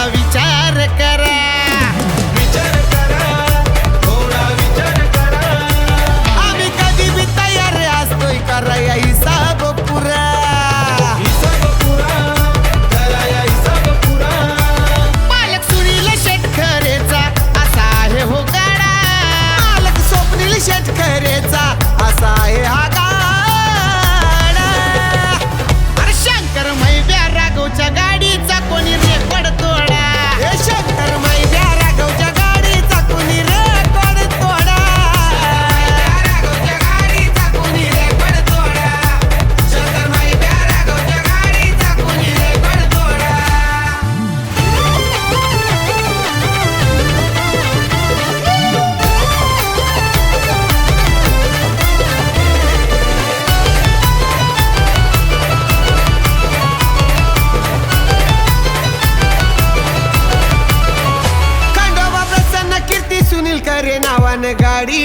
थोडा विचार करा, विचार करा, थोडा विचार करा. आम्ही कधी बी तयार असतोय कराया हिसाब पुरा. हिसाब पुरा, कराया हिसाब पुरा. मालक सुनील शेतकरेचा असा आहे हो गाडा, मालक स्वप्नील शेतकरेचा असा आहे हा गाडा. अरे शंकर मैब्या राघवच्या गाडीचा कोणी रेकॉर्ड तोडा, हे शंकर मैब्या राघवच्या गाडीचा कोणी रेकॉर्ड तोडा, राघवच्या गाडीचा कोणी रेकॉर्ड तोडा, शंकर मैब्या राघवच्या गाडीचा कोणी रेकॉर्ड तोडा. खंडोबा प्रसन्न कीर्ती सुनील करे नावानं गाडी